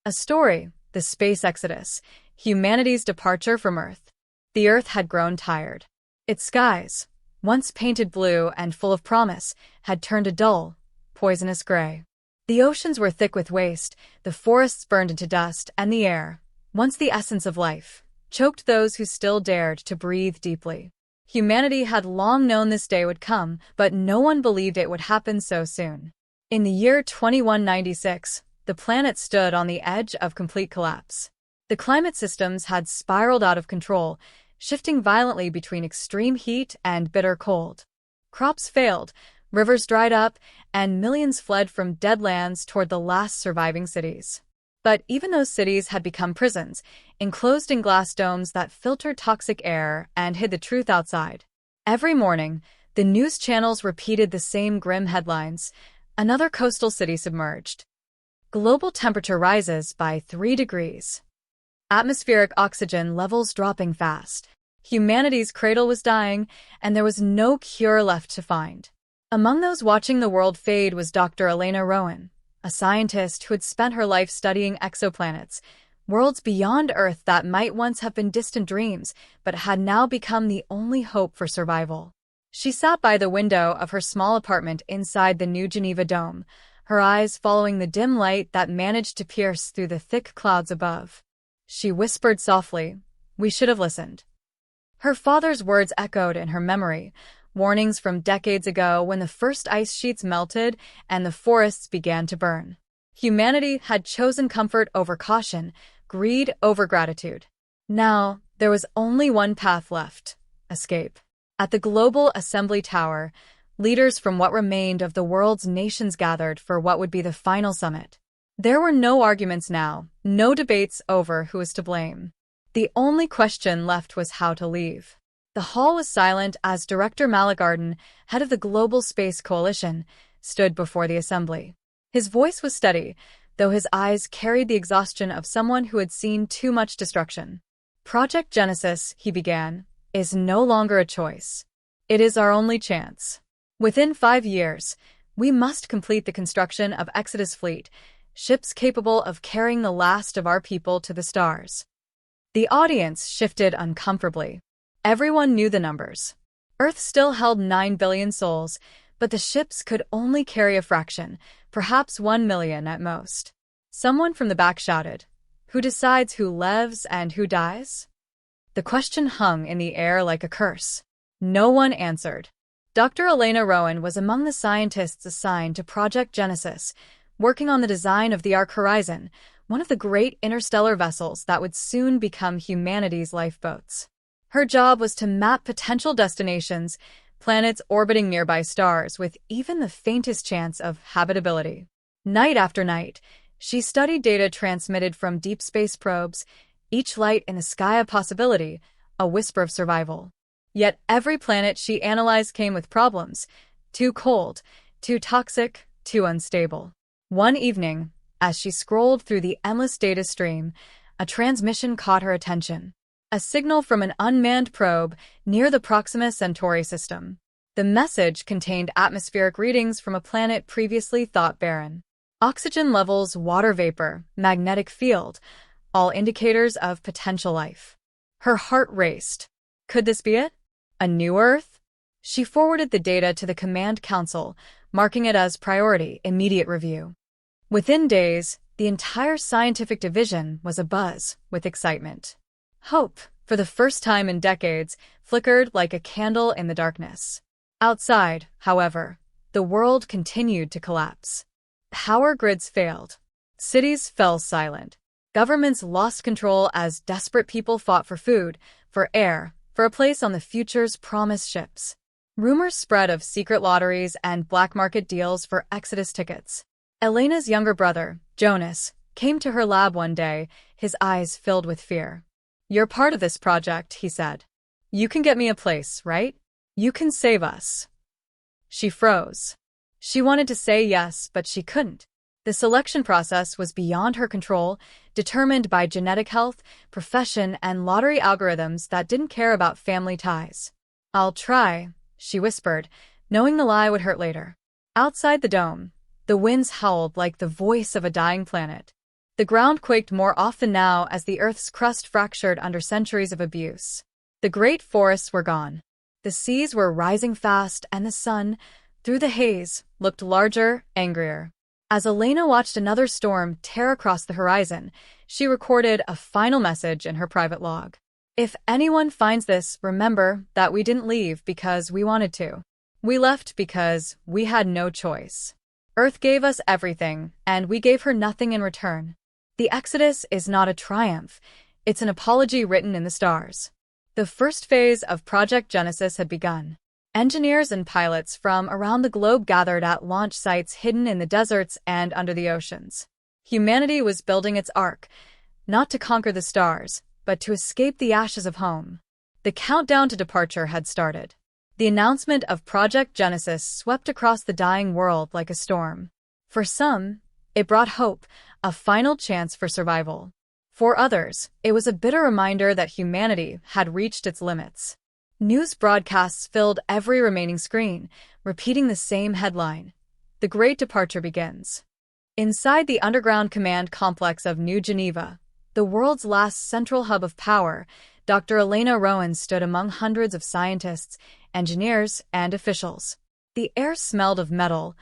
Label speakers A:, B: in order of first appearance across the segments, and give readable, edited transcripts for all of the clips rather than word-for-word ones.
A: A story, the space exodus, humanity's departure from Earth. The Earth had grown tired. Its skies, once painted blue and full of promise, had turned a dull, poisonous gray. The oceans were thick with waste, the forests burned into dust, and the air, once the essence of life, choked those who still dared to breathe deeply. Humanity had long known this day would come, but no one believed it would happen so soon. In the year 2196, the planet stood on the edge of complete collapse. The climate systems had spiraled out of control, shifting violently between extreme heat and bitter cold. Crops failed, rivers dried up, and millions fled from dead lands toward the last surviving cities. But even those cities had become prisons, enclosed in glass domes that filtered toxic air and hid the truth outside. Every morning, the news channels repeated the same grim headlines: another coastal city submerged. Global temperature rises by 3 degrees. Atmospheric oxygen levels dropping fast. Humanity's cradle was dying, and there was no cure left to find. Among those watching the world fade was Dr. Elena Rowan, a scientist who had spent her life studying exoplanets, worlds beyond Earth that might once have been distant dreams, but had now become the only hope for survival. She sat by the window of her small apartment inside the New Geneva Dome, her eyes following the dim light that managed to pierce through the thick clouds above. She whispered softly, "We should have listened." Her father's words echoed in her memory, warnings from decades ago when the first ice sheets melted and the forests began to burn. Humanity had chosen comfort over caution, greed over gratitude. Now, there was only one path left: escape. At the Global Assembly Tower, leaders from what remained of the world's nations gathered for what would be the final summit. There were no arguments now, no debates over who was to blame. The only question left was how to leave. The hall was silent as Director Malik Arden, head of the Global Space Coalition, stood before the assembly. His voice was steady, though his eyes carried the exhaustion of someone who had seen too much destruction. "Project Genesis," he began, "is no longer a choice. It is our only chance. Within 5 years, we must complete the construction of Exodus Fleet, ships capable of carrying the last of our people to the stars." The audience shifted uncomfortably. Everyone knew the numbers. Earth still held 9 billion souls, but the ships could only carry a fraction, perhaps 1 million at most. Someone from the back shouted, "Who decides who lives and who dies?" The question hung in the air like a curse. No one answered. Dr. Elena Rowan was among the scientists assigned to Project Genesis, working on the design of the Ark Horizon, one of the great interstellar vessels that would soon become humanity's lifeboats. Her job was to map potential destinations, planets orbiting nearby stars with even the faintest chance of habitability. Night after night, she studied data transmitted from deep space probes, each light in the sky a possibility, a whisper of survival. Yet every planet she analyzed came with problems: too cold, too toxic, too unstable. One evening, as she scrolled through the endless data stream, a transmission caught her attention. A signal from an unmanned probe near the Proxima Centauri system. The message contained atmospheric readings from a planet previously thought barren. Oxygen levels, water vapor, magnetic field, all indicators of potential life. Her heart raced. Could this be it? A new Earth? She forwarded the data to the Command Council, marking it as priority, immediate review. Within days, the entire scientific division was abuzz with excitement. Hope, for the first time in decades, flickered like a candle in the darkness. Outside, however, the world continued to collapse. Power grids failed. Cities fell silent. Governments lost control as desperate people fought for food, for air, for a place on the future's promised ships. Rumors spread of secret lotteries and black market deals for Exodus tickets. Elena's younger brother, Jonas, came to her lab one day, his eyes filled with fear. "You're part of this project," he said. "You can get me a place, right? You can save us." She froze. She wanted to say yes, but she couldn't. The selection process was beyond her control, determined by genetic health, profession, and lottery algorithms that didn't care about family ties. "I'll try," she whispered, knowing the lie would hurt later. Outside the dome, the winds howled like the voice of a dying planet. The ground quaked more often now as the Earth's crust fractured under centuries of abuse. The great forests were gone. The seas were rising fast, and the sun, through the haze, looked larger, angrier. As Elena watched another storm tear across the horizon, she recorded a final message in her private log. If anyone finds this, remember that we didn't leave because we wanted to. We left because we had no choice. Earth gave us everything, and we gave her nothing in return. The Exodus is not a triumph. It's an apology written in the stars. The first phase of Project Genesis had begun. Engineers and pilots from around the globe gathered at launch sites hidden in the deserts and under the oceans. Humanity was building its ark, not to conquer the stars, but to escape the ashes of home. The countdown to departure had started. The announcement of Project Genesis swept across the dying world like a storm. For some, it brought hope, a final chance for survival. For others, it was a bitter reminder that humanity had reached its limits. News broadcasts filled every remaining screen, repeating the same headline: "The Great Departure Begins." Inside the underground command complex of New Geneva, the world's last central hub of power, Dr. Elena Rowan stood among hundreds of scientists, engineers, and officials. The air smelled of metal,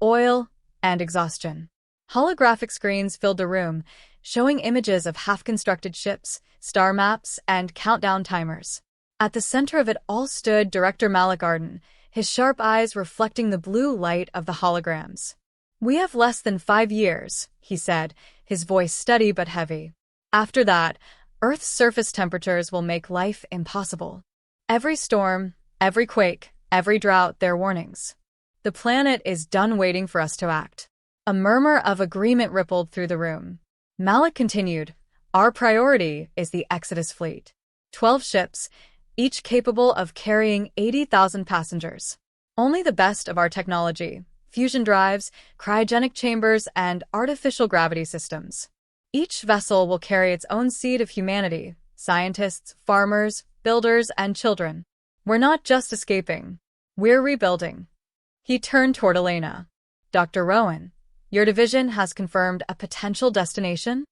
A: oil, and exhaustion. Holographic screens filled the room, showing images of half-constructed ships, star maps, and countdown timers. At the center of it all stood Director Malik Arden, his sharp eyes reflecting the blue light of the holograms. "We have less than 5 years," he said, his voice steady but heavy. "After that, Earth's surface temperatures will make life impossible. Every storm, every quake, every drought, their warnings. The planet is done waiting for us to act." A murmur of agreement rippled through the room. Malik continued, "Our priority is the Exodus fleet. 12 ships, each capable of carrying 80,000 passengers. Only the best of our technology: fusion drives, cryogenic chambers, and artificial gravity systems. Each vessel will carry its own seed of humanity: scientists, farmers, builders, and children. We're not just escaping. We're rebuilding." He turned toward Elena. "Dr. Rowan, your division has confirmed a potential destination?"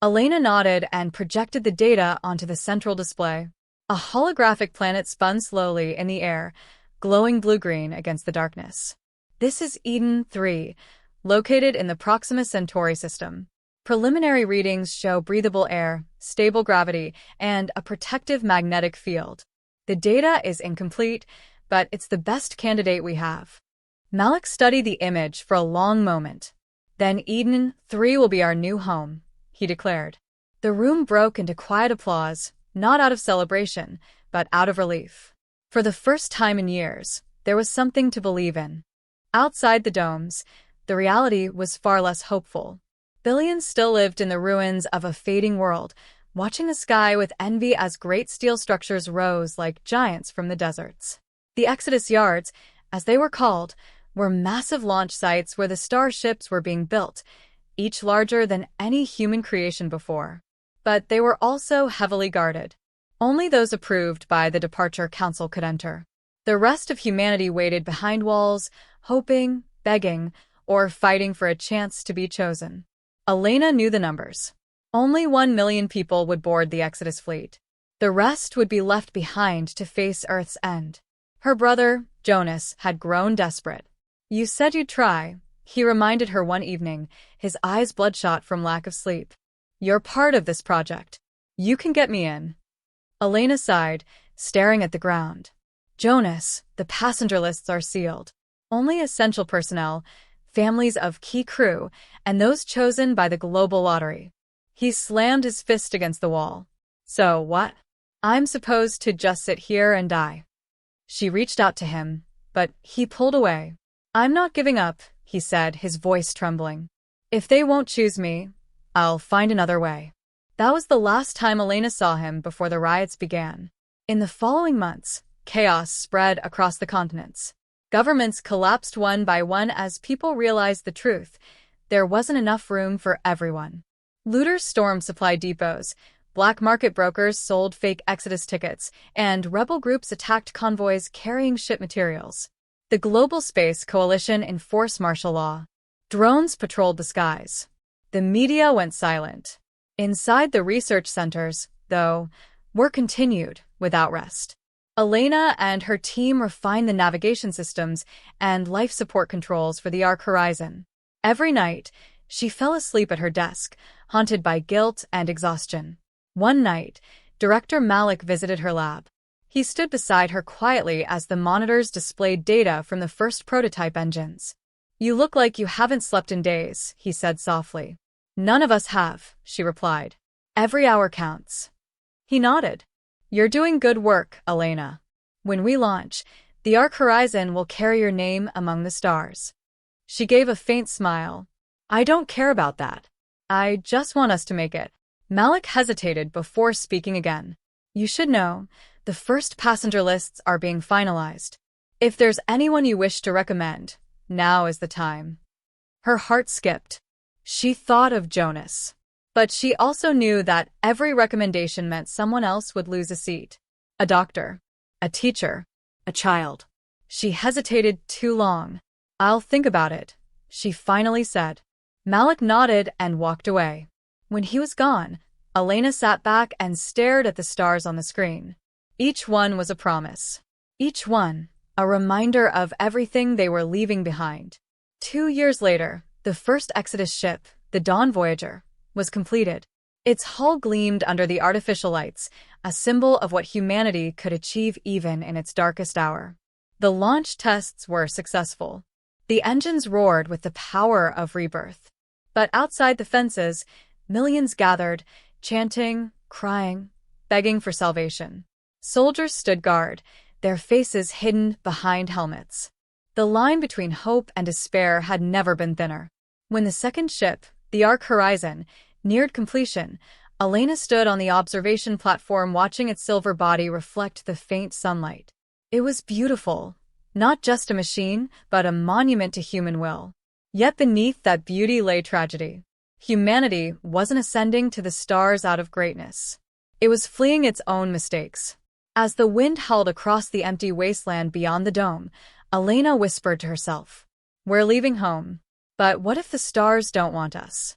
A: Elena nodded and projected the data onto the central display. A holographic planet spun slowly in the air, glowing blue-green against the darkness. "This is Eden 3, located in the Proxima Centauri system. Preliminary readings show breathable air, stable gravity, and a protective magnetic field. The data is incomplete, but it's the best candidate we have." Malik studied the image for a long moment. "Then Eden 3 will be our new home," he declared. The room broke into quiet applause, not out of celebration, but out of relief. For the first time in years, there was something to believe in. Outside the domes, the reality was far less hopeful. Billions still lived in the ruins of a fading world, watching the sky with envy as great steel structures rose like giants from the deserts. The Exodus yards, as they were called, were massive launch sites where the starships were being built, each larger than any human creation before. But they were also heavily guarded. Only those approved by the Departure Council could enter. The rest of humanity waited behind walls, hoping, begging, or fighting for a chance to be chosen. Elena knew the numbers. Only 1 million people would board the Exodus fleet. The rest would be left behind to face Earth's end. Her brother, Jonas, had grown desperate. "You said you'd try," he reminded her one evening, his eyes bloodshot from lack of sleep. "You're part of this project. You can get me in." Elena sighed, staring at the ground. "Jonas, the passenger lists are sealed. Only essential personnel, families of key crew, and those chosen by the global lottery." He slammed his fist against the wall. "So what? I'm supposed to just sit here and die?" She reached out to him, but he pulled away. "I'm not giving up," he said, his voice trembling. "If they won't choose me, I'll find another way." That was the last time Elena saw him before the riots began. In the following months, chaos spread across the continents. Governments collapsed one by one as people realized the truth: there wasn't enough room for everyone. Looters stormed supply depots, black market brokers sold fake Exodus tickets, and rebel groups attacked convoys carrying ship materials. The Global Space Coalition enforced martial law. Drones patrolled the skies. The media went silent. Inside the research centers, though, work continued without rest. Elena and her team refined the navigation systems and life support controls for the Ark Horizon. Every night, she fell asleep at her desk, haunted by guilt and exhaustion. One night, Director Malik visited her lab. He stood beside her quietly as the monitors displayed data from the first prototype engines. "You look like you haven't slept in days," he said softly. "None of us have," she replied. "Every hour counts." He nodded. "You're doing good work, Elena. When we launch, the Ark Horizon will carry your name among the stars." She gave a faint smile. "I don't care about that. I just want us to make it." Malik hesitated before speaking again. "You should know, the first passenger lists are being finalized. If there's anyone you wish to recommend, now is the time." Her heart skipped. She thought of Jonas. But she also knew that every recommendation meant someone else would lose a seat. A doctor, a teacher, a child. She hesitated too long. "I'll think about it," she finally said. Malik nodded and walked away. When he was gone, Elena sat back and stared at the stars on the screen. Each one was a promise. Each one, a reminder of everything they were leaving behind. 2 years later, the first Exodus ship, the Dawn Voyager, was completed. Its hull gleamed under the artificial lights, a symbol of what humanity could achieve even in its darkest hour. The launch tests were successful. The engines roared with the power of rebirth. But outside the fences, millions gathered, chanting, crying, begging for salvation. Soldiers stood guard, their faces hidden behind helmets. The line between hope and despair had never been thinner. When the second ship, the Ark Horizon, neared completion, Elena stood on the observation platform watching its silver body reflect the faint sunlight. It was beautiful, not just a machine, but a monument to human will. Yet beneath that beauty lay tragedy. Humanity wasn't ascending to the stars out of greatness. It was fleeing its own mistakes. As the wind howled across the empty wasteland beyond the dome, Elena whispered to herself, "We're leaving home. But what if the stars don't want us?"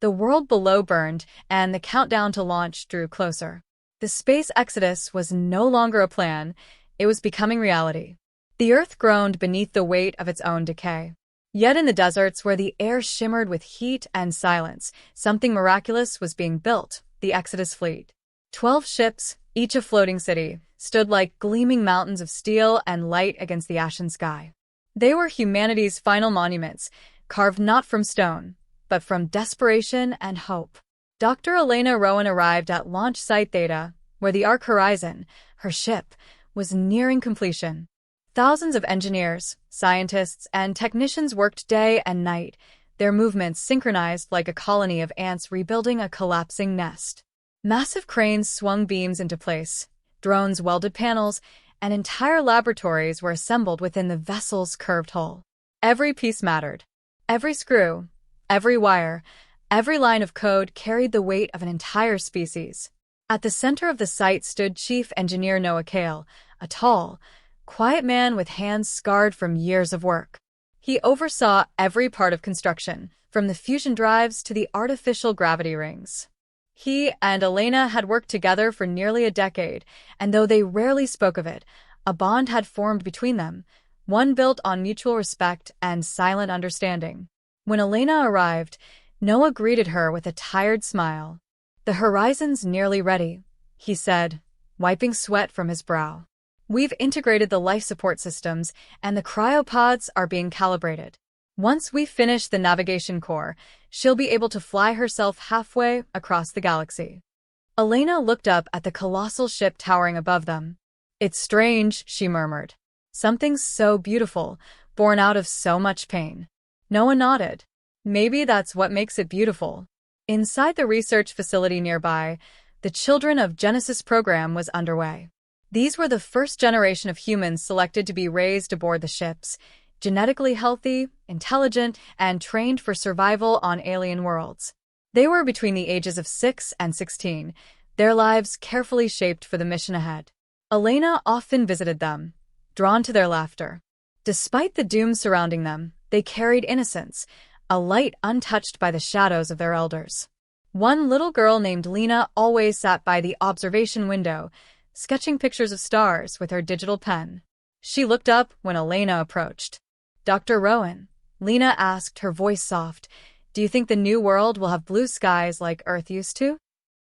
A: The world below burned, and the countdown to launch drew closer. The space exodus was no longer a plan, it was becoming reality. The Earth groaned beneath the weight of its own decay. Yet in the deserts where the air shimmered with heat and silence, something miraculous was being built, the Exodus fleet. 12 ships, each a floating city, stood like gleaming mountains of steel and light against the ashen sky. They were humanity's final monuments, carved not from stone, but from desperation and hope. Dr. Elena Rowan arrived at Launch Site Theta, where the Ark Horizon, her ship, was nearing completion. Thousands of engineers, scientists, and technicians worked day and night, their movements synchronized like a colony of ants rebuilding a collapsing nest. Massive cranes swung beams into place, drones welded panels, and entire laboratories were assembled within the vessel's curved hull. Every piece mattered. Every screw, every wire, every line of code carried the weight of an entire species. At the center of the site stood Chief Engineer Noah Cale, a tall, quiet man with hands scarred from years of work. He oversaw every part of construction, from the fusion drives to the artificial gravity rings. He and Elena had worked together for nearly a decade, and though they rarely spoke of it, a bond had formed between them, one built on mutual respect and silent understanding. When Elena arrived, Noah greeted her with a tired smile. "The horizon's nearly ready," he said, wiping sweat from his brow. "We've integrated the life support systems, and the cryopods are being calibrated. Once we finish the navigation core, she'll be able to fly herself halfway across the galaxy." Elena looked up at the colossal ship towering above them. "It's strange," she murmured. "Something so beautiful, born out of so much pain." Noah nodded. "Maybe that's what makes it beautiful." Inside the research facility nearby, the Children of Genesis program was underway. These were the first generation of humans selected to be raised aboard the ships, genetically healthy, intelligent, and trained for survival on alien worlds. They were between the ages of 6 and 16, their lives carefully shaped for the mission ahead. Elena often visited them, drawn to their laughter. Despite the doom surrounding them, they carried innocence, a light untouched by the shadows of their elders. One little girl named Lena always sat by the observation window, sketching pictures of stars with her digital pen. She looked up when Elena approached. "Dr. Rowan," Lena asked, her voice soft, "do you think the new world will have blue skies like Earth used to?"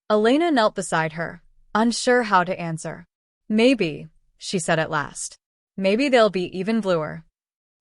A: Elena knelt beside her, unsure how to answer. "Maybe," she said at last. "Maybe they'll be even bluer."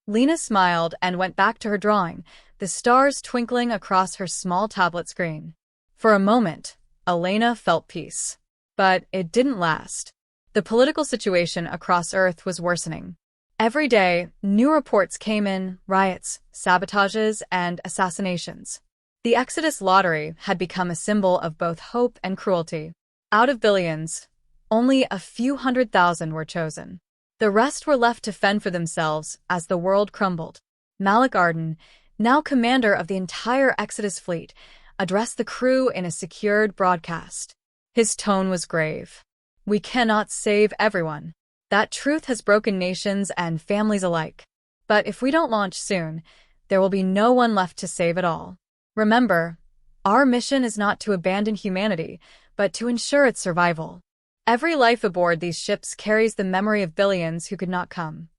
A: Lena smiled and went back to her drawing, the stars twinkling across her small tablet screen. For a moment, Elena felt peace. But it didn't last. The political situation across Earth was worsening. Every day, new reports came in: riots, sabotages, and assassinations. The Exodus lottery had become a symbol of both hope and cruelty. Out of billions, only a few 100,000 were chosen. The rest were left to fend for themselves as the world crumbled. Malik Arden, now commander of the entire Exodus fleet, addressed the crew in a secured broadcast. His tone was grave. "We cannot save everyone. That truth has broken nations and families alike. But if we don't launch soon, there will be no one left to save it all. Remember, our mission is not to abandon humanity, but to ensure its survival. Every life aboard these ships carries the memory of billions who could not come."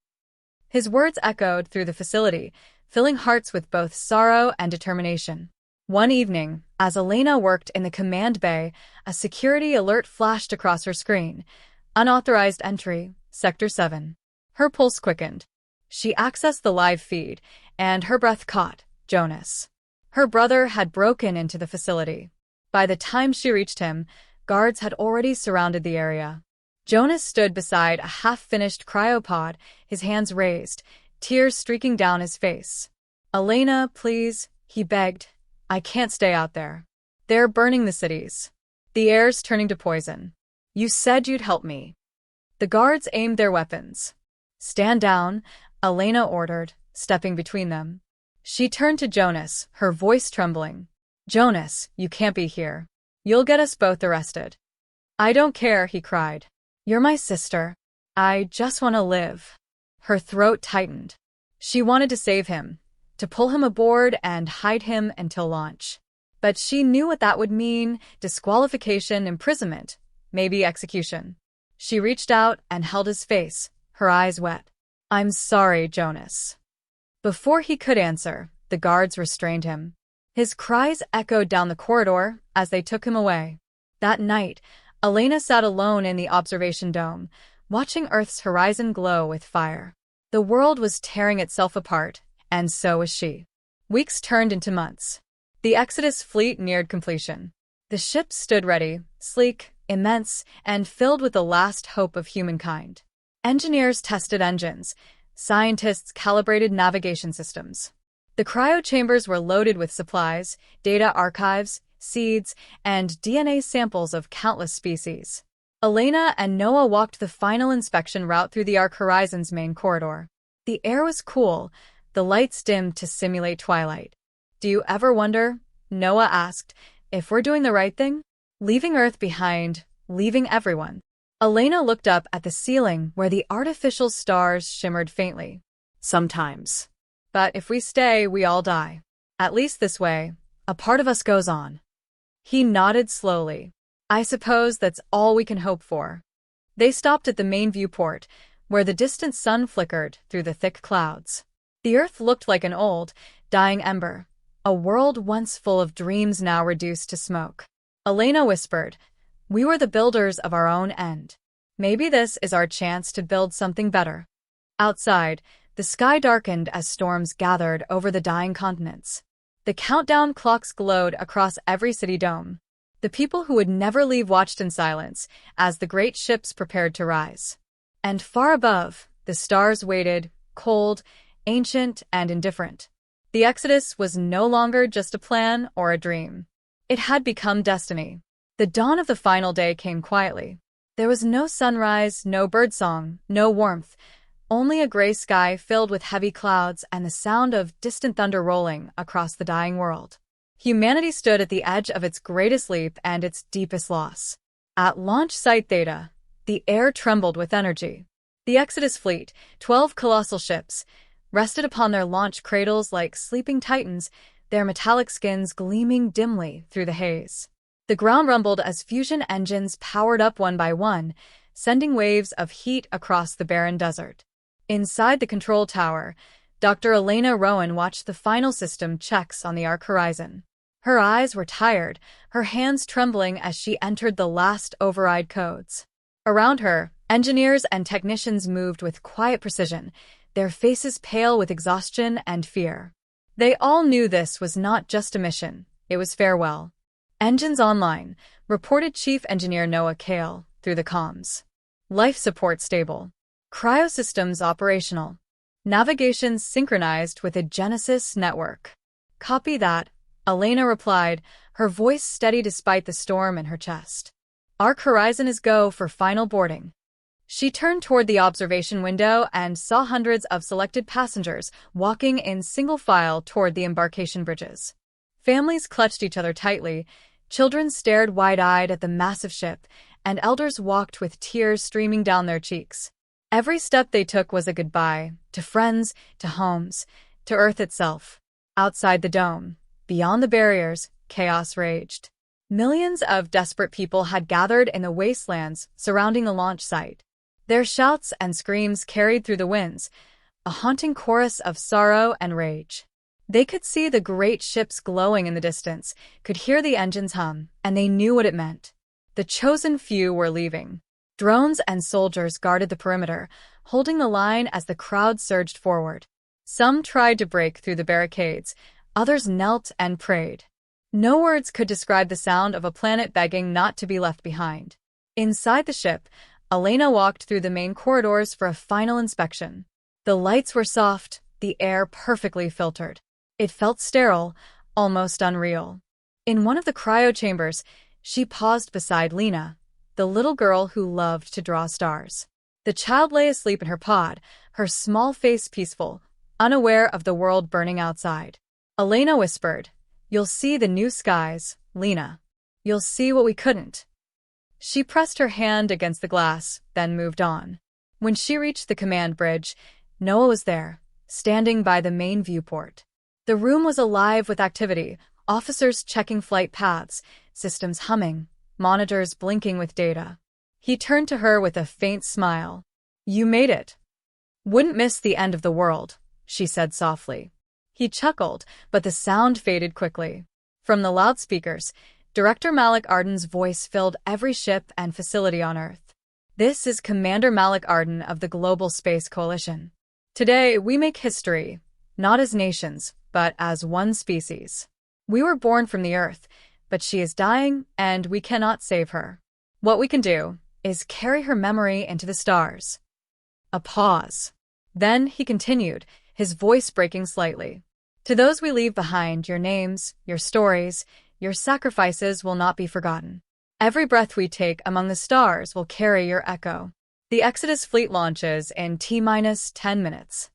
A: His words echoed through the facility, filling hearts with both sorrow and determination. One evening, as Elena worked in the command bay, a security alert flashed across her screen. "Unauthorized entry, Sector 7. Her pulse quickened. She accessed the live feed, and her breath caught. Jonas. Her brother had broken into the facility. By the time she reached him, guards had already surrounded the area. Jonas stood beside a half-finished cryopod, his hands raised, tears streaking down his face. "Elena, please," he begged. "I can't stay out there. They're burning the cities. The air's turning to poison. You said you'd help me." The guards aimed their weapons. "Stand down," Elena ordered, stepping between them. She turned to Jonas, her voice trembling. "Jonas, you can't be here. You'll get us both arrested." "I don't care," he cried. "You're my sister. I just want to live." Her throat tightened. She wanted to save him, to pull him aboard and hide him until launch. But she knew what that would mean: disqualification, imprisonment, maybe execution. She reached out and held his face, her eyes wet. "I'm sorry, Jonas." Before he could answer, the guards restrained him. His cries echoed down the corridor as they took him away. That night, Elena sat alone in the observation dome, watching Earth's horizon glow with fire. The world was tearing itself apart, and so was she. Weeks turned into months. The Exodus fleet neared completion. The ships stood ready, sleek, immense, and filled with the last hope of humankind. Engineers tested engines. Scientists calibrated navigation systems. The cryochambers were loaded with supplies, data archives, seeds, and DNA samples of countless species. Elena and Noah walked the final inspection route through the Ark Horizon's main corridor. The air was cool, the lights dimmed to simulate twilight. "Do you ever wonder," Noah asked, "if we're doing the right thing? Leaving Earth behind, leaving everyone." Elena looked up at the ceiling where the artificial stars shimmered faintly. "Sometimes. But if we stay, we all die. At least this way, a part of us goes on." He nodded slowly. "I suppose that's all we can hope for." They stopped at the main viewport, where the distant sun flickered through the thick clouds. The Earth looked like an old, dying ember, a world once full of dreams now reduced to smoke. Elena whispered, "We were the builders of our own end. Maybe this is our chance to build something better." Outside, the sky darkened as storms gathered over the dying continents. The countdown clocks glowed across every city dome. The people who would never leave watched in silence as the great ships prepared to rise. And far above, the stars waited, cold, ancient, and indifferent. The Exodus was no longer just a plan or a dream. It had become destiny. The dawn of the final day came quietly. There was no sunrise, no birdsong, no warmth, only a gray sky filled with heavy clouds and the sound of distant thunder rolling across the dying world. Humanity stood at the edge of its greatest leap and its deepest loss. At launch site Theta, the air trembled with energy. The Exodus fleet, 12 colossal ships, rested upon their launch cradles like sleeping titans, their metallic skins gleaming dimly through the haze. The ground rumbled as fusion engines powered up one by one, sending waves of heat across the barren desert. Inside the control tower, Dr. Elena Rowan watched the final system checks on the Ark horizon. Her eyes were tired, her hands trembling as she entered the last override codes. Around her, engineers and technicians moved with quiet precision, their faces pale with exhaustion and fear. They all knew this was not just a mission, it was farewell. Engines online, reported Chief Engineer Noah Kale through the comms. Life support stable. Cryosystems operational. Navigation synchronized with a Genesis network. Copy that, Elena replied, her voice steady despite the storm in her chest. Ark Horizon is go for final boarding. She turned toward the observation window and saw hundreds of selected passengers walking in single file toward the embarkation bridges. Families clutched each other tightly, children stared wide-eyed at the massive ship, and elders walked with tears streaming down their cheeks. Every step they took was a goodbye, to friends, to homes, to Earth itself. Outside the dome, beyond the barriers, chaos raged. Millions of desperate people had gathered in the wastelands surrounding the launch site. Their shouts and screams carried through the winds, a haunting chorus of sorrow and rage. They could see the great ships glowing in the distance, could hear the engines hum, and they knew what it meant. The chosen few were leaving. Drones and soldiers guarded the perimeter, holding the line as the crowd surged forward. Some tried to break through the barricades, others knelt and prayed. No words could describe the sound of a planet begging not to be left behind. Inside the ship, Elena walked through the main corridors for a final inspection. The lights were soft, the air perfectly filtered. It felt sterile, almost unreal. In one of the cryo chambers, she paused beside Lena, the little girl who loved to draw stars. The child lay asleep in her pod, her small face peaceful, unaware of the world burning outside. Elena whispered, "You'll see the new skies, Lena. You'll see what we couldn't." She pressed her hand against the glass, then moved on. When she reached the command bridge, Noah was there, standing by the main viewport. The room was alive with activity, officers checking flight paths, systems humming, monitors blinking with data. He turned to her with a faint smile. "You made it." "Wouldn't miss the end of the world," she said softly. He chuckled, but the sound faded quickly. From the loudspeakers, Director Malik Arden's voice filled every ship and facility on Earth. "This is Commander Malik Arden of the Global Space Coalition. Today, we make history, not as nations, but as one species. We were born from the Earth, but she is dying, and we cannot save her. What we can do is carry her memory into the stars." A pause. Then he continued, his voice breaking slightly. "To those we leave behind, your names, your stories, your sacrifices will not be forgotten. Every breath we take among the stars will carry your echo." The Exodus fleet launches in T-10 minutes.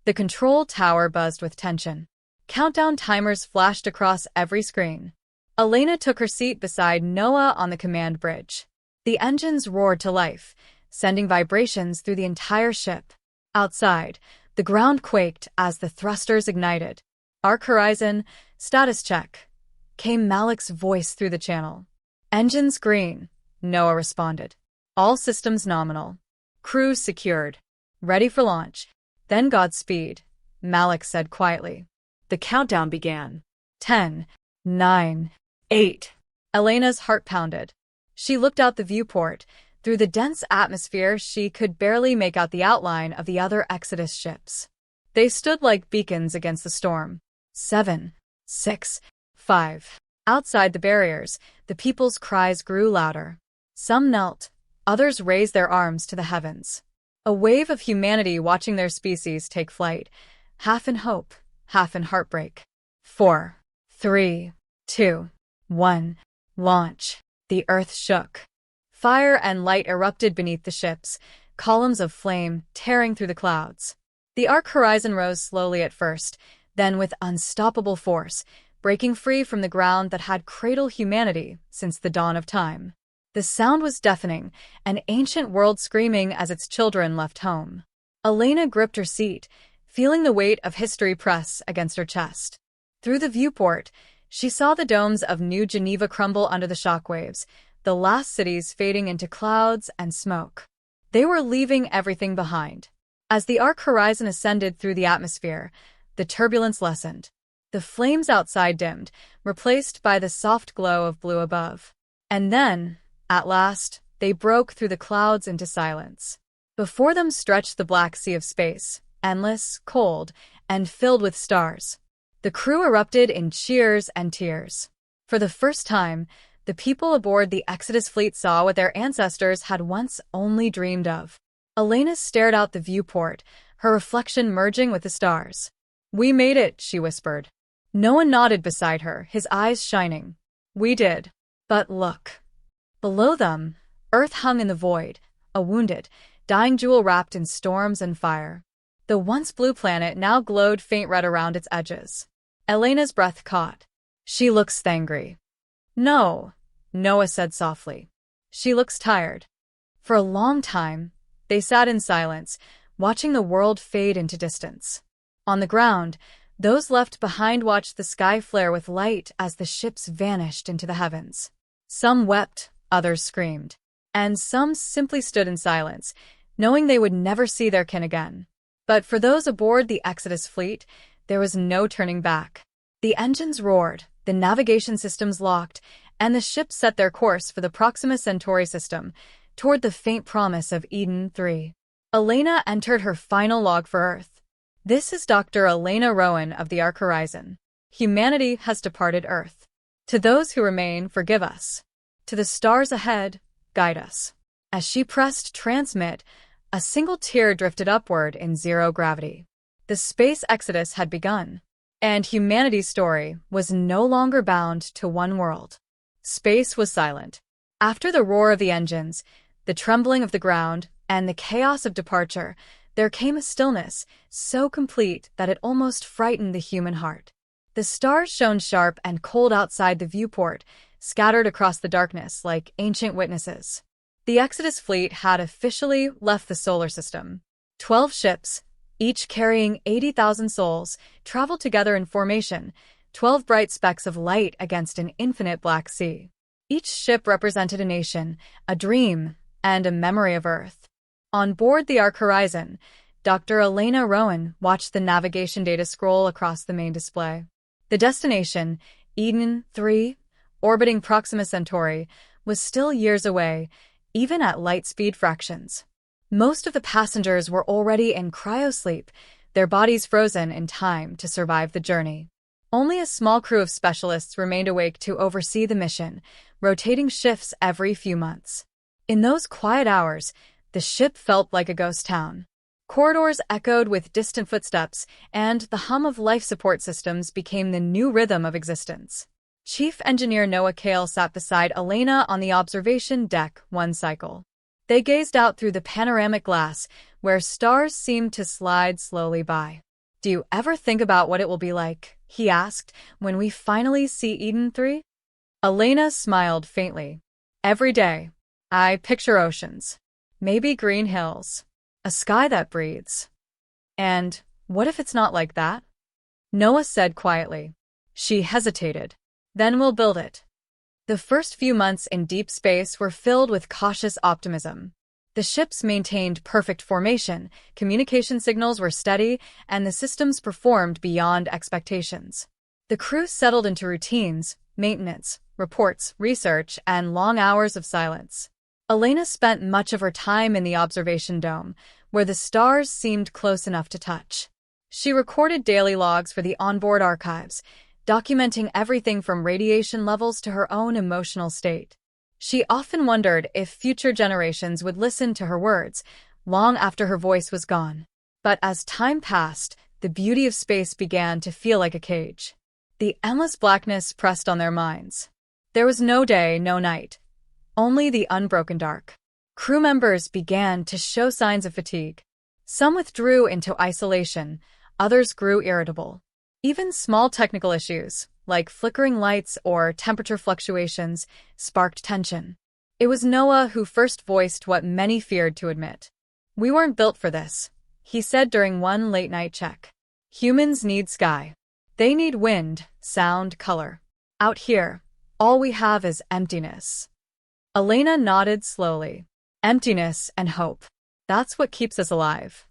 A: The control tower buzzed with tension. Countdown timers flashed across every screen. Elena took her seat beside Noah on the command bridge. The engines roared to life, sending vibrations through the entire ship. Outside, the ground quaked as the thrusters ignited. "Ark Horizon, status check," came Malik's voice through the channel. "Engines green," Noah responded. "All systems nominal. Crew secured. Ready for launch." "Then Godspeed," Malik said quietly. The countdown began. 10, 9, 8. Elena's heart pounded. She looked out the viewport. Through the dense atmosphere, she could barely make out the outline of the other Exodus ships. They stood like beacons against the storm. 7, 6, 5. Outside the barriers, the people's cries grew louder. Some knelt, others raised their arms to the heavens. A wave of humanity watching their species take flight, half in hope, half in heartbreak. 4, 3, 2, 1. Launch. The earth shook. Fire and light erupted beneath the ships, columns of flame tearing through the clouds. The Ark Horizon rose slowly at first, then with unstoppable force, breaking free from the ground that had cradled humanity since the dawn of time. The sound was deafening, an ancient world screaming as its children left home. Elena gripped her seat, feeling the weight of history press against her chest. Through the viewport, she saw the domes of New Geneva crumble under the shockwaves, the last cities fading into clouds and smoke. They were leaving everything behind. As the arc horizon ascended through the atmosphere, the turbulence lessened. The flames outside dimmed, replaced by the soft glow of blue above. And then, at last, they broke through the clouds into silence. Before them stretched the black sea of space, endless, cold, and filled with stars. The crew erupted in cheers and tears. For the first time, the people aboard the Exodus fleet saw what their ancestors had once only dreamed of. Elena stared out the viewport, her reflection merging with the stars. "We made it," she whispered. Noah nodded beside her, his eyes shining. "We did. But look." Below them, Earth hung in the void, a wounded, dying jewel wrapped in storms and fire. The once blue planet now glowed faint red around its edges. Elena's breath caught. "She looks angry." "No," Noah said softly. "She looks tired." For a long time, they sat in silence, watching the world fade into distance. On the ground, those left behind watched the sky flare with light as the ships vanished into the heavens. Some wept, others screamed, and some simply stood in silence, knowing they would never see their kin again. But for those aboard the Exodus fleet, there was no turning back. The engines roared, the navigation systems locked, and the ships set their course for the Proxima Centauri system, toward the faint promise of Eden 3. Elena entered her final log for Earth. "This is Dr. Elena Rowan of the Arc Horizon. Humanity has departed Earth. To those who remain, forgive us. To the stars ahead, guide us." As she pressed transmit, a single tear drifted upward in zero gravity. The space exodus had begun, and humanity's story was no longer bound to one world. Space was silent. After the roar of the engines, the trembling of the ground, and the chaos of departure, there came a stillness so complete that it almost frightened the human heart. The stars shone sharp and cold outside the viewport, scattered across the darkness like ancient witnesses. The Exodus fleet had officially left the solar system. 12 ships, each carrying 80,000 souls, traveled together in formation, 12 bright specks of light against an infinite black sea. Each ship represented a nation, a dream, and a memory of Earth. On board the Arc Horizon, Dr. Elena Rowan watched the navigation data scroll across the main display. The destination, Eden 3, orbiting Proxima Centauri, was still years away, even at light-speed fractions. Most of the passengers were already in cryosleep, their bodies frozen in time to survive the journey. Only a small crew of specialists remained awake to oversee the mission, rotating shifts every few months. In those quiet hours, the ship felt like a ghost town. Corridors echoed with distant footsteps, and the hum of life support systems became the new rhythm of existence. Chief Engineer Noah Cale sat beside Elena on the observation deck one cycle. They gazed out through the panoramic glass, where stars seemed to slide slowly by. "Do you ever think about what it will be like," he asked, "when we finally see Eden 3? Elena smiled faintly. "Every day. I picture oceans. Maybe green hills. A sky that breathes. And what if it's not like that?" Noah said quietly. She hesitated. "Then we'll build it." The first few months in deep space were filled with cautious optimism. The ships maintained perfect formation, communication signals were steady, and the systems performed beyond expectations. The crew settled into routines, maintenance, reports, research, and long hours of silence. Elena spent much of her time in the observation dome, where the stars seemed close enough to touch. She recorded daily logs for the onboard archives, documenting everything from radiation levels to her own emotional state. She often wondered if future generations would listen to her words, long after her voice was gone. But as time passed, the beauty of space began to feel like a cage. The endless blackness pressed on their minds. There was no day, no night, only the unbroken dark. Crew members began to show signs of fatigue. Some withdrew into isolation, others grew irritable. Even small technical issues, like flickering lights or temperature fluctuations, sparked tension. It was Noah who first voiced what many feared to admit. "We weren't built for this," he said during one late-night check. Humans need sky. They need wind, sound, color. Out here, all we have is emptiness. Elena nodded slowly. Emptiness and hope. That's what keeps us alive.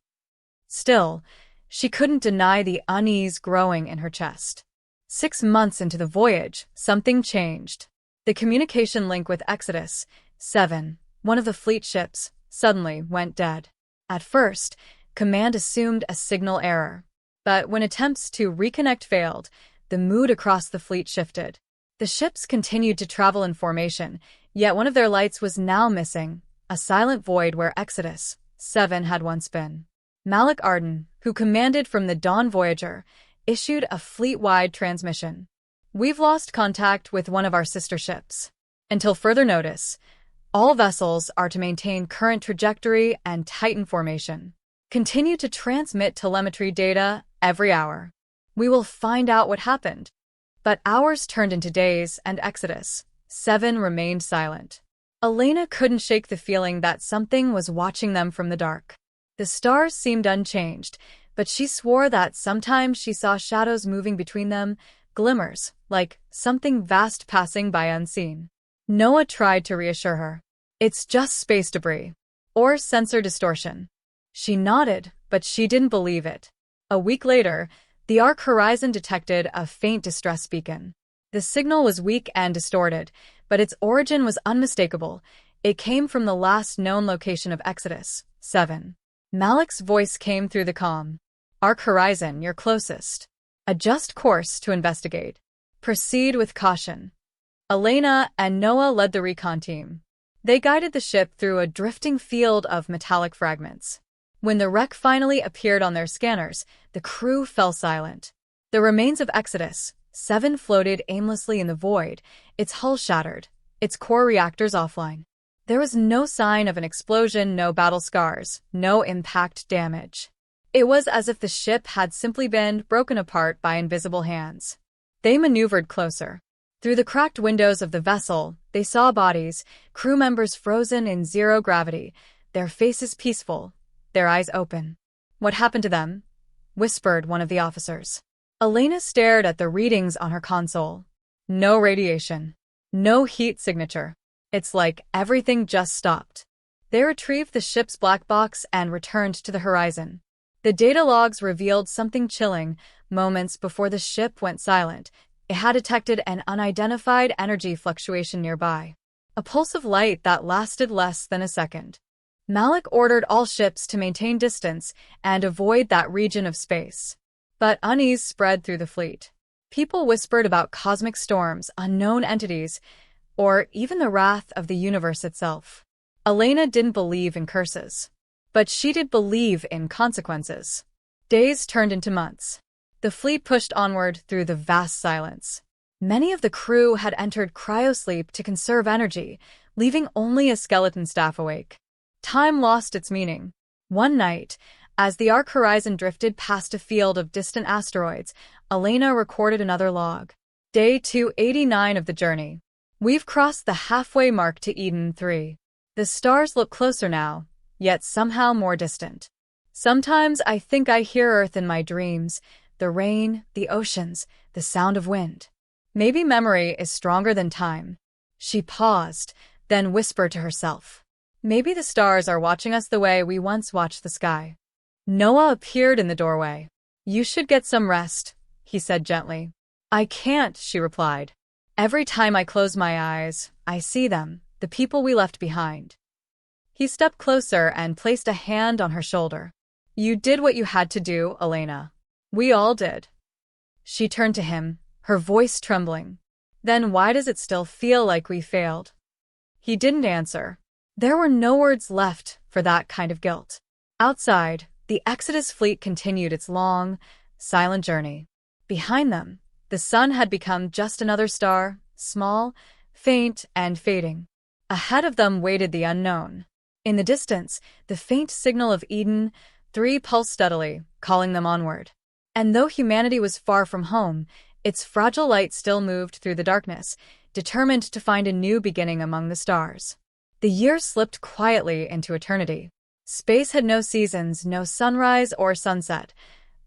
A: Still, she couldn't deny the unease growing in her chest. 6 months into the voyage, something changed. The communication link with Exodus 7, one of the fleet ships, suddenly went dead. At first, command assumed a signal error. But when attempts to reconnect failed, the mood across the fleet shifted. The ships continued to travel in formation, yet one of their lights was now missing, a silent void where Exodus 7 had once been. Malik Arden, who commanded from the Dawn Voyager, issued a fleet-wide transmission. We've lost contact with one of our sister ships. Until further notice, all vessels are to maintain current trajectory and tighten formation. Continue to transmit telemetry data every hour. We will find out what happened. But hours turned into days, and Exodus 7 remained silent. Elena couldn't shake the feeling that something was watching them from the dark. The stars seemed unchanged, but she swore that sometimes she saw shadows moving between them, glimmers, like something vast passing by unseen. Noah tried to reassure her. It's just space debris. Or sensor distortion. She nodded, but she didn't believe it. A week later, the Ark Horizon detected a faint distress beacon. The signal was weak and distorted, but its origin was unmistakable. It came from the last known location of Exodus 7. Malik's voice came through the comm. Ark Horizon, you're closest. Adjust course to investigate. Proceed with caution. Elena and Noah led the recon team. They guided the ship through a drifting field of metallic fragments. When the wreck finally appeared on their scanners, the crew fell silent. The remains of Exodus 7 floated aimlessly in the void, its hull shattered, its core reactors offline. There was no sign of an explosion, no battle scars, no impact damage. It was as if the ship had simply been broken apart by invisible hands. They maneuvered closer. Through the cracked windows of the vessel, they saw bodies, crew members frozen in zero gravity, their faces peaceful, their eyes open. What happened to them? Whispered one of the officers. Elena stared at the readings on her console. No radiation. No heat signature. It's like everything just stopped. They retrieved the ship's black box and returned to the horizon. The data logs revealed something chilling. Moments before the ship went silent, it had detected an unidentified energy fluctuation nearby. A pulse of light that lasted less than a second. Malik ordered all ships to maintain distance and avoid that region of space. But unease spread through the fleet. People whispered about cosmic storms, unknown entities, or even the wrath of the universe itself. Elena didn't believe in curses. But she did believe in consequences. Days turned into months. The fleet pushed onward through the vast silence. Many of the crew had entered cryosleep to conserve energy, leaving only a skeleton staff awake. Time lost its meaning. One night, as the Ark Horizon drifted past a field of distant asteroids, Elena recorded another log. Day 289 of the journey. We've crossed the halfway mark to Eden 3. The stars look closer now, yet somehow more distant. Sometimes I think I hear Earth in my dreams, the rain, the oceans, the sound of wind. Maybe memory is stronger than time. She paused, then whispered to herself. Maybe the stars are watching us the way we once watched the sky. Noah appeared in the doorway. You should get some rest, he said gently. I can't, she replied. Every time I close my eyes, I see them, the people we left behind. He stepped closer and placed a hand on her shoulder. You did what you had to do, Elena. We all did. She turned to him, her voice trembling. Then why does it still feel like we failed? He didn't answer. There were no words left for that kind of guilt. Outside, the Exodus fleet continued its long, silent journey. Behind them, the sun had become just another star, small, faint, and fading. Ahead of them waited the unknown. In the distance, the faint signal of Eden 3 pulsed steadily, calling them onward. And though humanity was far from home, its fragile light still moved through the darkness, determined to find a new beginning among the stars. The years slipped quietly into eternity. Space had no seasons, no sunrise or sunset,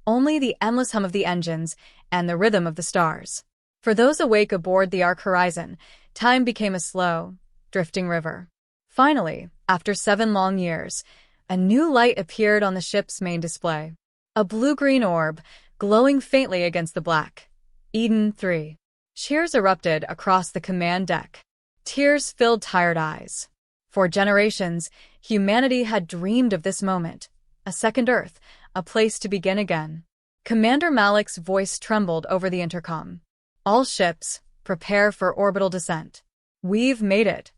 A: only the endless hum of the engines and the rhythm of the stars. For those awake aboard the Ark Horizon, time became a slow, drifting river. Finally, after 7 long years, a new light appeared on the ship's main display. A blue-green orb, glowing faintly against the black. Eden 3. Cheers erupted across the command deck. Tears filled tired eyes. For generations, humanity had dreamed of this moment. A second Earth, a place to begin again. Commander Malik's voice trembled over the intercom. All ships, prepare for orbital descent. We've made it.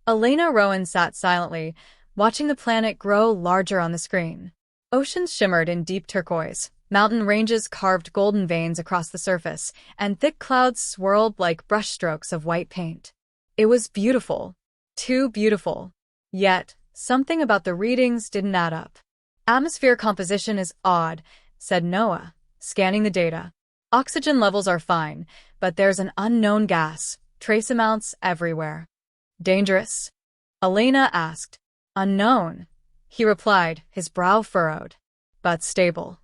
A: Elena Rowan sat silently, watching the planet grow larger on the screen. Oceans shimmered in deep turquoise, mountain ranges carved golden veins across the surface, and thick clouds swirled like brushstrokes of white paint. It was beautiful. Too beautiful. Yet, something about the readings didn't add up. Atmosphere composition is odd, said Noah, scanning the data. Oxygen levels are fine, but there's an unknown gas, trace amounts everywhere. Dangerous? Elena asked. Unknown, he replied, his brow furrowed. But stable.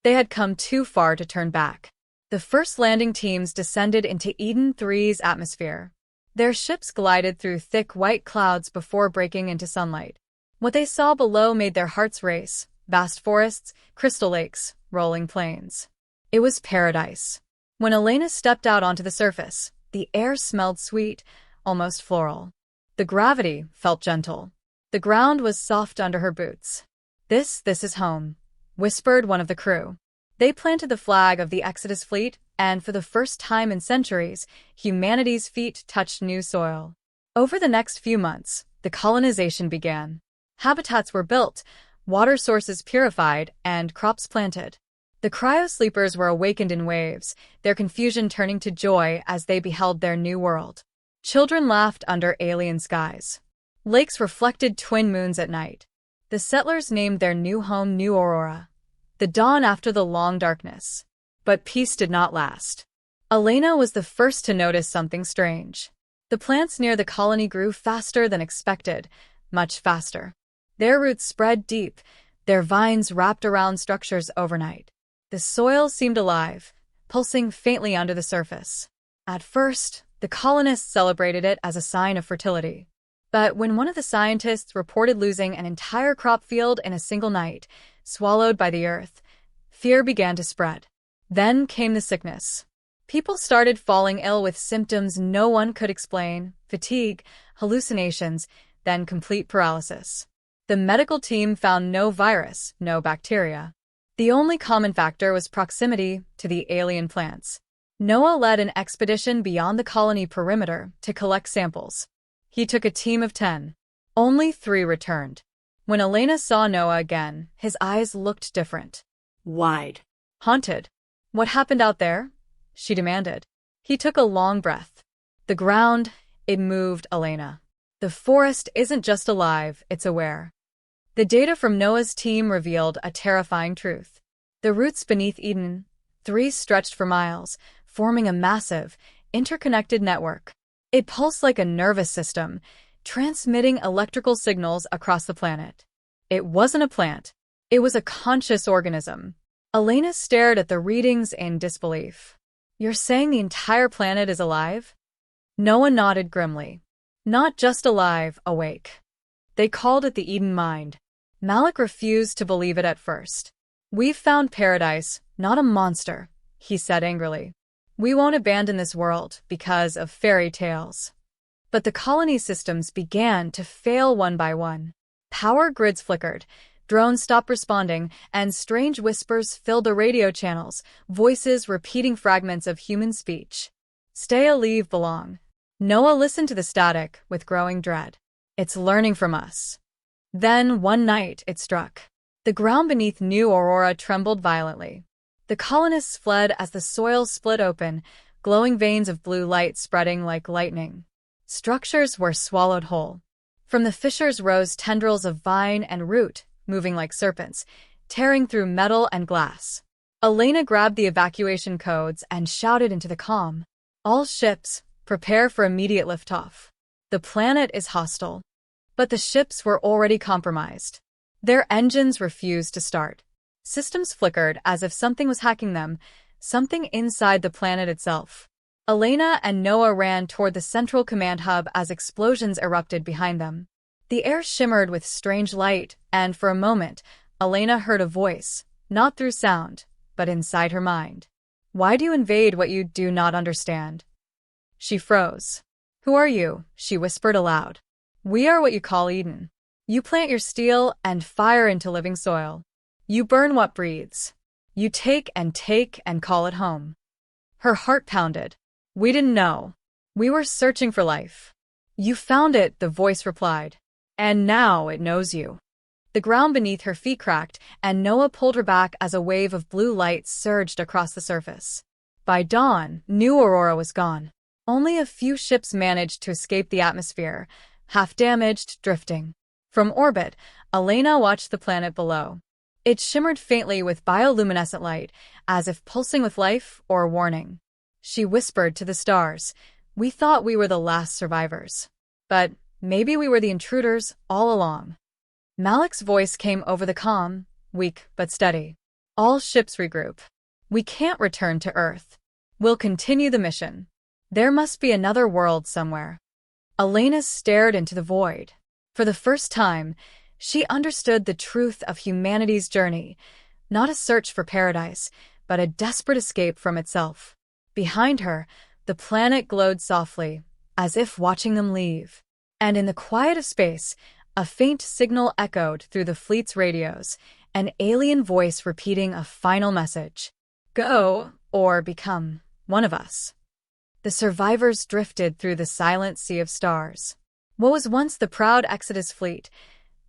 A: They had come too far to turn back. The first landing teams descended into Eden 3's atmosphere. Their ships glided through thick white clouds before breaking into sunlight. What they saw below made their hearts race: vast forests, crystal lakes, rolling plains. It was paradise. When Elena stepped out onto the surface, the air smelled sweet, almost floral. The gravity felt gentle. The ground was soft under her boots. This is home, whispered one of the crew. They planted the flag of the Exodus fleet, and for the first time in centuries, humanity's feet touched new soil. Over the next few months, the colonization began. Habitats were built, water sources purified, and crops planted. The cryosleepers were awakened in waves, their confusion turning to joy as they beheld their new world. Children laughed under alien skies. Lakes reflected twin moons at night. The settlers named their new home New Aurora, the dawn after the long darkness. But peace did not last. Elena was the first to notice something strange. The plants near the colony grew faster than expected, much faster. Their roots spread deep, their vines wrapped around structures overnight. The soil seemed alive, pulsing faintly under the surface. At first, the colonists celebrated it as a sign of fertility. But when one of the scientists reported losing an entire crop field in a single night, swallowed by the earth, fear began to spread. Then came the sickness. People started falling ill with symptoms no one could explain: fatigue, hallucinations, then complete paralysis. The medical team found no virus, no bacteria. The only common factor was proximity to the alien plants. Noah led an expedition beyond the colony perimeter to collect samples. He took a team of 10. Only 3 returned. When Elena saw Noah again, his eyes looked different.
B: Wide.
A: Haunted. What happened out there? She demanded. He took a long breath. The ground, it moved, Elena. The forest isn't just alive, it's aware. The data from Noah's team revealed a terrifying truth. The roots beneath Eden 3 stretched for miles, forming a massive, interconnected network. It pulsed like a nervous system, transmitting electrical signals across the planet. It wasn't a plant. It was a conscious organism. Elena stared at the readings in disbelief. You're saying the entire planet is alive? Noah nodded grimly. Not just alive, awake. They called it the Eden Mind. Malik refused to believe it at first. We've found paradise, not a monster, he said angrily. We won't abandon this world because of fairy tales. But the colony systems began to fail one by one. Power grids flickered, drones stopped responding, and strange whispers filled the radio channels, voices repeating fragments of human speech. Stay, leave, belong. Noah listened to the static with growing dread. It's learning from us. Then, one night, it struck. The ground beneath New Aurora trembled violently. The colonists fled as the soil split open, glowing veins of blue light spreading like lightning. Structures were swallowed whole. From the fissures rose tendrils of vine and root, moving like serpents, tearing through metal and glass. Elena grabbed the evacuation codes and shouted into the calm. All ships, prepare for immediate liftoff. The planet is hostile. But the ships were already compromised. Their engines refused to start. Systems flickered as if something was hacking them, something inside the planet itself. Elena and Noah ran toward the central command hub as explosions erupted behind them. The air shimmered with strange light, and for a moment, Elena heard a voice, not through sound, but inside her mind. "Why do you invade what you do not understand?" She froze. "Who are you?" she whispered aloud. "We are what you call Eden. You plant your steel and fire into living soil. You burn what breathes. You take and call it home." Her heart pounded. "We didn't know. We were searching for life." "You found it," the voice replied. "And now it knows you." The ground beneath her feet cracked, and Noah pulled her back as a wave of blue light surged across the surface. By dawn, New Aurora was gone. Only a few ships managed to escape the atmosphere, half damaged, drifting. From orbit, Elena watched the planet below. It shimmered faintly with bioluminescent light, as if pulsing with life or a warning. She whispered to the stars, "We thought we were the last survivors. But maybe we were the intruders all along." Malik's voice came over the comm, weak but steady. "All ships regroup. We can't return to Earth. We'll continue the mission. There must be another world somewhere." Elena stared into the void. For the first time, she understood the truth of humanity's journey, not a search for paradise, but a desperate escape from itself. Behind her, the planet glowed softly, as if watching them leave. And in the quiet of space, a faint signal echoed through the fleet's radios, an alien voice repeating a final message. "Go, or become one of us." The survivors drifted through the silent sea of stars. What was once the proud Exodus fleet,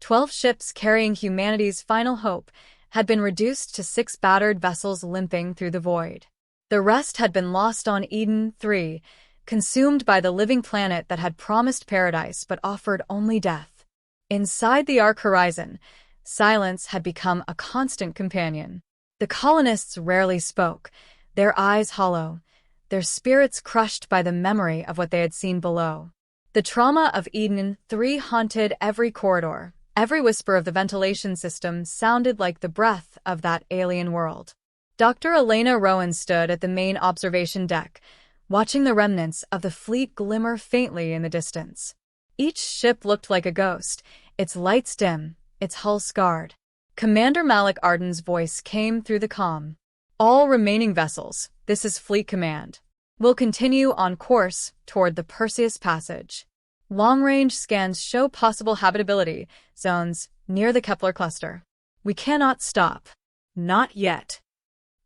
A: 12 ships carrying humanity's final hope, had been reduced to 6 battered vessels limping through the void. The rest had been lost on Eden 3, consumed by the living planet that had promised paradise but offered only death. Inside the Ark horizon, silence had become a constant companion. The colonists rarely spoke, their eyes hollow, their spirits crushed by the memory of what they had seen below. The trauma of Eden 3 haunted every corridor. Every whisper of the ventilation system sounded like the breath of that alien world. Dr. Elena Rowan stood at the main observation deck, watching the remnants of the fleet glimmer faintly in the distance. Each ship looked like a ghost, its lights dim, its hull scarred. Commander Malik Arden's voice came through the comm. "All remaining vessels, this is Fleet Command. We'll continue on course toward the Perseus Passage. Long-range scans show possible habitability zones near the Kepler cluster. We cannot stop. Not yet."